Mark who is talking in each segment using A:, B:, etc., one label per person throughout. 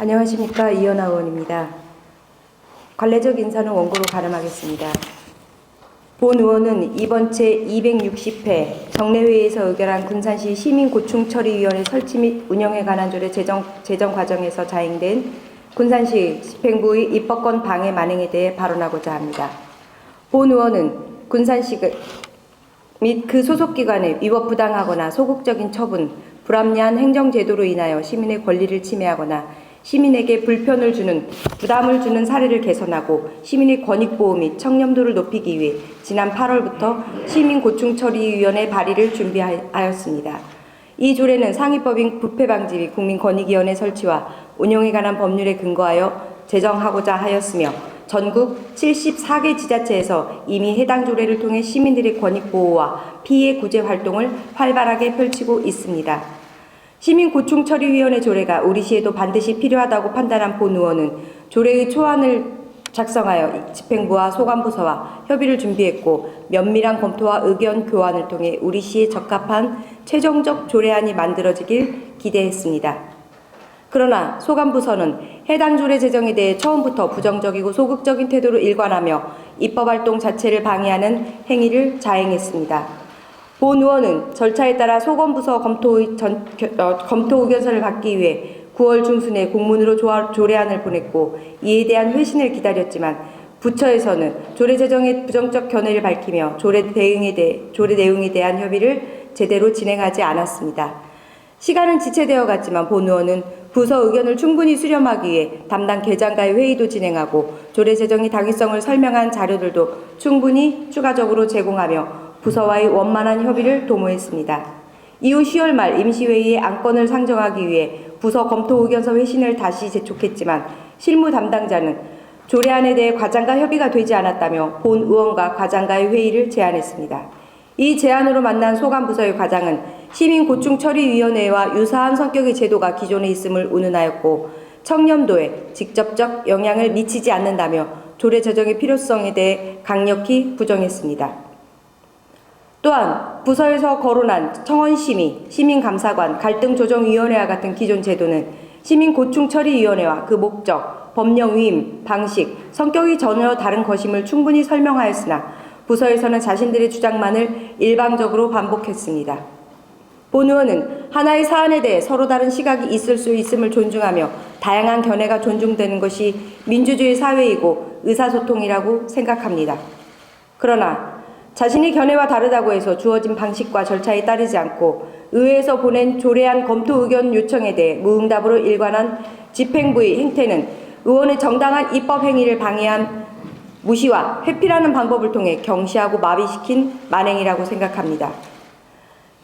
A: 안녕하십니까. 이현아 의원입니다. 관례적 인사는 원고로 가름하겠습니다. 본 의원은 이번 제260회 정례회의에서 의결한 군산시 시민고충처리위원회 설치 및 운영에 관한 조례 제정 과정에서 자행된 군산시 집행부의 입법권 방해 만행에 대해 발언하고자 합니다. 본 의원은 군산시 및 그 소속기관의 위법 부당하거나 소극적인 처분, 불합리한 행정제도로 인하여 시민의 권리를 침해하거나 시민에게 불편을 주는, 부담을 주는 사례를 개선하고 시민의 권익보호 및 청렴도를 높이기 위해 지난 8월부터 시민고충처리위원회 발의를 준비하였습니다. 이 조례는 상위법인 부패방지 및 국민권익위원회 설치와 운영에 관한 법률에 근거하여 제정하고자 하였으며 전국 74개 지자체에서 이미 해당 조례를 통해 시민들의 권익보호와 피해 구제 활동을 활발하게 펼치고 있습니다. 시민고충처리위원회 조례가 우리 시에도 반드시 필요하다고 판단한 본 의원은 조례의 초안을 작성하여 집행부와 소관부서와 협의를 준비했고 면밀한 검토와 의견 교환을 통해 우리 시에 적합한 최종적 조례안이 만들어지길 기대했습니다. 그러나 소관부서는 해당 조례 제정에 대해 처음부터 부정적이고 소극적인 태도로 일관하며 입법활동 자체를 방해하는 행위를 자행했습니다. 본 의원은 절차에 따라 소관부서 검토 의견서를 받기 위해 9월 중순에 공문으로 조례안을 보냈고 이에 대한 회신을 기다렸지만 부처에서는 조례 제정의 부정적 견해를 밝히며 조례 내용에 대한 협의를 제대로 진행하지 않았습니다. 시간은 지체되어 갔지만 본 의원은 부서 의견을 충분히 수렴하기 위해 담당 계장과의 회의도 진행하고 조례 제정의 당위성을 설명한 자료들도 충분히 추가적으로 제공하며 부서와의 원만한 협의를 도모했습니다. 이후 10월 말 임시회의에 안건을 상정하기 위해 부서 검토 의견서 회신을 다시 재촉했지만 실무 담당자는 조례안에 대해 과장과 협의가 되지 않았다며 본 의원과 과장과의 회의를 제안했습니다. 이 제안으로 만난 소관부서의 과장은 시민고충처리위원회와 유사한 성격의 제도가 기존에 있음을 운운하였고 청렴도에 직접적 영향을 미치지 않는다며 조례 제정의 필요성에 대해 강력히 부정했습니다. 또한 부서에서 거론한 청원심의, 시민감사관, 갈등조정위원회와 같은 기존 제도는 시민고충처리위원회와 그 목적, 법령 위임, 방식, 성격이 전혀 다른 것임을 충분히 설명하였으나 부서에서는 자신들의 주장만을 일방적으로 반복했습니다. 본 의원은 하나의 사안에 대해 서로 다른 시각이 있을 수 있음을 존중하며 다양한 견해가 존중되는 것이 민주주의 사회이고 의사소통이라고 생각합니다. 그러나 자신의 견해와 다르다고 해서 주어진 방식과 절차에 따르지 않고 의회에서 보낸 조례안 검토 의견 요청에 대해 무응답으로 일관한 집행부의 행태는 의원의 정당한 입법 행위를 방해한 무시와 회피라는 방법을 통해 경시하고 마비시킨 만행이라고 생각합니다.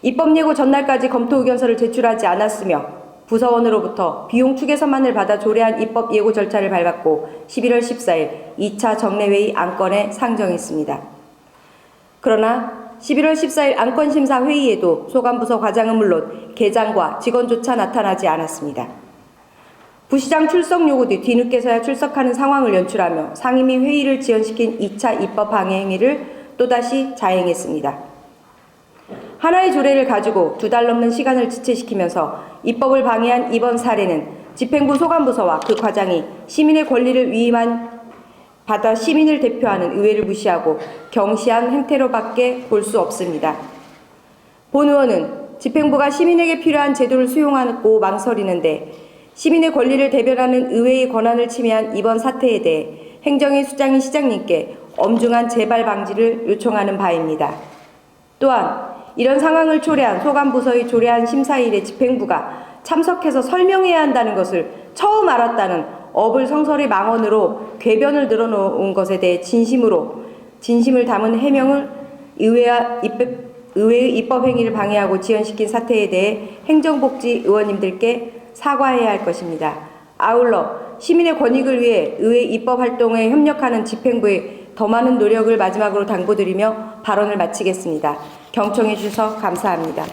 A: 입법 예고 전날까지 검토 의견서를 제출하지 않았으며 부서원으로부터 비용 추계서만을 받아 조례안 입법 예고 절차를 밟았고 11월 14일 2차 정례회의 안건에 상정했습니다. 그러나 11월 14일 안건심사 회의에도 소관부서 과장은 물론 계장과 직원조차 나타나지 않았습니다. 부시장 출석 요구 뒤 뒤늦게서야 출석하는 상황을 연출하며 상임위 회의를 지연시킨 2차 입법 방해 행위를 또다시 자행했습니다. 하나의 조례를 가지고 2달 넘는 시간을 지체시키면서 입법을 방해한 이번 사례는 집행부 소관부서와 그 과장이 시민의 권리를 받아 시민을 대표하는 의회를 무시하고 경시한 행태로밖에 볼 수 없습니다. 본 의원은 집행부가 시민에게 필요한 제도를 수용하고 망설이는데 시민의 권리를 대변하는 의회의 권한을 침해한 이번 사태에 대해 행정의 수장인 시장님께 엄중한 재발 방지를 요청하는 바입니다. 또한 이런 상황을 초래한 소관부서의 조례안 심사일에 집행부가 참석해서 설명해야 한다는 것을 처음 알았다는 어불성설의 망언으로 궤변을 늘어놓은 것에 대해 진심을 담은 해명을 의회의 입법 행위를 방해하고 지연시킨 사태에 대해 행정복지 의원님들께 사과해야 할 것입니다. 아울러 시민의 권익을 위해 의회 입법 활동에 협력하는 집행부에 더 많은 노력을 마지막으로 당부드리며 발언을 마치겠습니다. 경청해 주셔서 감사합니다.